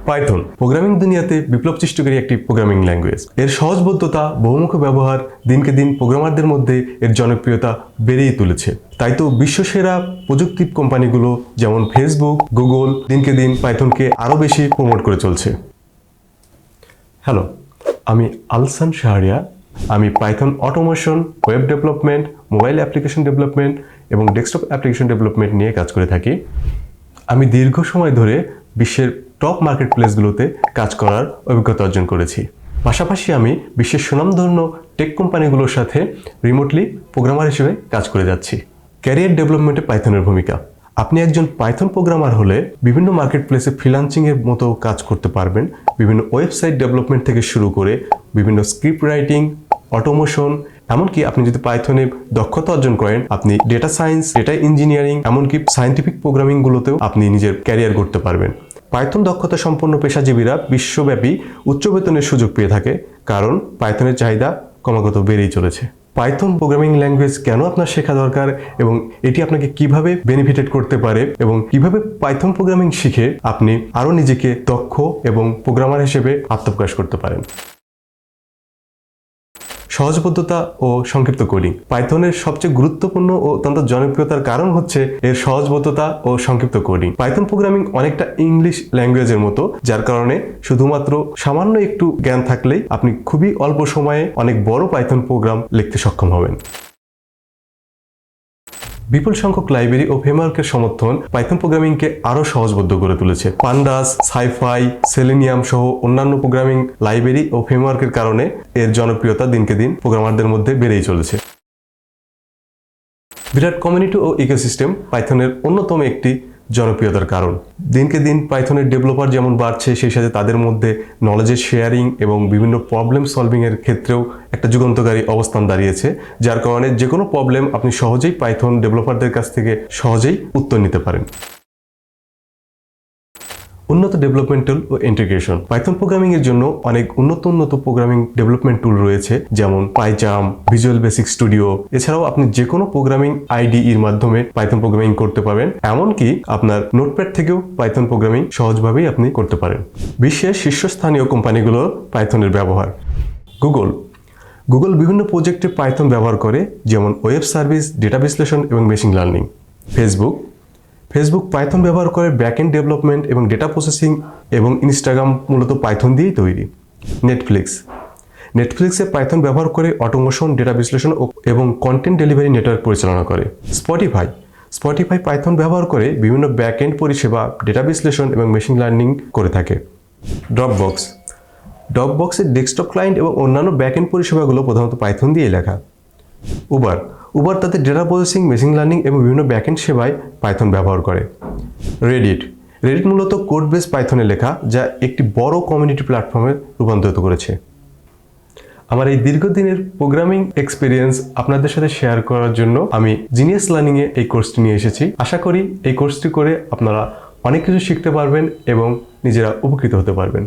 Python programming দুনিয়াতে বিপ্লব সৃষ্টিকারী একটি প্রোগ্রামিং ল্যাঙ্গুয়েজ। এর সহজবোধ্যতা, বহুমুখী ব্যবহার দিনকে দিন প্রোগ্রামারদের মধ্যে এর জনপ্রিয়তা বেড়েই তুলেছে। তাই তো বিশ্বসেরা প্রযুক্তি কোম্পানিগুলো যেমন ফেসবুক, গুগল দিনকে দিন পাইথনকে আরও বেশি প্রমোট করে চলছে। হ্যালো, আমি আলসান শাহরিয়া। আমি Python automation, web development, mobile application development এবং ডেস্কটপ অ্যাপ্লিকেশন ডেভেলপমেন্ট নিয়ে কাজ করে থাকি। আমি দীর্ঘ সময় ধরে বিশ্বের টপ মার্কেট প্লেসগুলোতে কাজ করার অভিজ্ঞতা অর্জন করেছি। পাশাপাশি আমি বিশ্বের সুনামধন্য টেক কোম্পানিগুলোর সাথে রিমোটলি প্রোগ্রামার হিসেবে কাজ করে যাচ্ছি। ক্যারিয়ার ডেভেলপমেন্টে পাইথনের ভূমিকা। আপনি একজন পাইথন প্রোগ্রামার হলে বিভিন্ন মার্কেট প্লেসে ফ্রিল্যান্সিংয়ের মতো কাজ করতে পারবেন। বিভিন্ন ওয়েবসাইট ডেভেলপমেন্ট থেকে শুরু করে বিভিন্ন স্ক্রিপ্ট রাইটিং, অটোমেশন, এমনকি আপনি যদি পাইথনে দক্ষতা অর্জন করেন, আপনি ডেটা সায়েন্স, ডেটা ইঞ্জিনিয়ারিং, এমনকি সায়েন্টিফিক প্রোগ্রামিংগুলোতেও আপনি নিজের ক্যারিয়ার করতে পারবেন। পাইথন দক্ষতা সম্পন্ন পেশাজীবীরা বিশ্বব্যাপী উচ্চ বেতনের সুযোগ পেয়ে থাকে, কারণ পাইথনের চাহিদা ক্রমাগত বেড়েই চলেছে। পাইথন প্রোগ্রামিং ল্যাঙ্গুয়েজ কেন আপনার শেখা দরকার এবং এটি আপনাকে কিভাবে বেনিফিটেড করতে পারে এবং কিভাবে পাইথন প্রোগ্রামিং শিখে আপনি আরও নিজেকে দক্ষ এবং প্রোগ্রামার হিসেবে আত্মপ্রকাশ করতে পারেন। সহজবোধ্যতা ও সংক্ষিপ্ত কোডিং। পাইথনের সবচেয়ে গুরুত্বপূর্ণ ও অত্যন্ত জনপ্রিয়তার কারণ হচ্ছে এর সহজবোধ্যতা ও সংক্ষিপ্ত কোডিং। পাইথন প্রোগ্রামিং অনেকটা ইংলিশ ল্যাঙ্গুয়েজের মতো, যার কারণে শুধুমাত্র সামান্য একটু জ্ঞান থাকলেই আপনি খুবই অল্প সময়ে অনেক বড় পাইথন প্রোগ্রাম লিখতে সক্ষম হবেন। বিপুল সংখ্যক লাইব্রেরি ও ফ্রেমওয়ার্কের সমর্থন পাইথন প্রোগ্রামিংকে আরও সহজবোধ্য করে তুলেছে। পান্ডাস, সাইফাই, সেলেনিয়াম সহ অন্যান্য প্রোগ্রামিং লাইব্রেরি ও ফ্রেমওয়ার্কের কারণে এর জনপ্রিয়তা দিনকে দিন প্রোগ্রামারদের মধ্যে বেড়েই চলেছে। বিরাট কমিউনিটি ও ইকোসিস্টেম পাইথনের অন্যতম একটি জনপ্রিয়তার কারণ। দিনকে দিন পাইথনের ডেভেলপার যেমন বাড়ছে, সেই সাথে তাদের মধ্যে নলেজের শেয়ারিং এবং বিভিন্ন প্রবলেম সলভিংয়ের ক্ষেত্রেও একটা যুগান্তকারী অবস্থান দাঁড়িয়েছে, যার কারণে যে কোনো প্রবলেম আপনি সহজেই পাইথন ডেভেলপারদের কাছ থেকে সহজেই উত্তর নিতে পারেন। উন্নত ডেভেলপমেন্ট টুল ও ইন্টিগ্রেশন। পাইথন প্রোগ্রামিং এর জন্য অনেক উন্নত প্রোগ্রামিং ডেভেলপমেন্ট টুল রয়েছে, যেমন পাইচার্ম, ভিজুয়াল বেসিক স্টুডিও। এছাড়াও আপনি যে কোনো প্রোগ্রামিং আইডিইর মাধ্যমে পাইথন প্রোগ্রামিং করতে পারবেন, এমনকি আপনার নোটপ্যাড থেকেও পাইথন প্রোগ্রামিং সহজভাবেই আপনি করতে পারেন। বিশ্বের শীর্ষস্থানীয় কোম্পানিগুলো পাইথনের ব্যবহার। গুগল বিভিন্ন প্রজেক্টে পাইথন ব্যবহার করে, যেমন ওয়েব সার্ভিস, ডেটা বিশ্লেষণ এবং মেশিন লার্নিং। ফেসবুক পাইথন ব্যবহার করে ব্যাকএন্ড ডেভেলপমেন্ট এবং ডেটা প্রসেসিং, এবং ইনস্টাগ্রাম মূলত পাইথন দিয়েই তৈরি। নেটফ্লিক্সে পাইথন ব্যবহার করে অটোমেশন, ডেটা বিশ্লেষণ এবং কন্টেন্ট ডেলিভারি নেটওয়ার্ক পরিচালনা করে। স্পটিফাই পাইথন ব্যবহার করে বিভিন্ন ব্যাকএন্ড পরিষেবা, ডেটা বিশ্লেষণ এবং মেশিন লার্নিং করে থাকে। ড্রপবক্সের ডেস্কটপ ক্লায়েন্ট এবং অন্যান্য ব্যাকএন্ড পরিষেবাগুলো প্রধানত পাইথন দিয়ে লেখা। উবার তাদের ডেটা প্রসেসিং, মেশিন লার্নিং এবং বিভিন্ন ব্যাকএন্ড সেবায় পাইথন ব্যবহার করে। রেডিট মূলত কোড বেস পাইথনে লেখা, যা একটি বড় কমিউনিটি প্ল্যাটফর্মে রূপান্তরিত করেছে। আমার এই দীর্ঘদিনের প্রোগ্রামিং এক্সপিরিয়েন্স আপনাদের সাথে শেয়ার করার জন্য আমি জিনিয়াস লার্নিংয়ে এই কোর্সটি নিয়ে এসেছি। আশা করি এই কোর্সটি করে আপনারা অনেক কিছু শিখতে পারবেন এবং নিজেরা উপকৃত হতে পারবেন।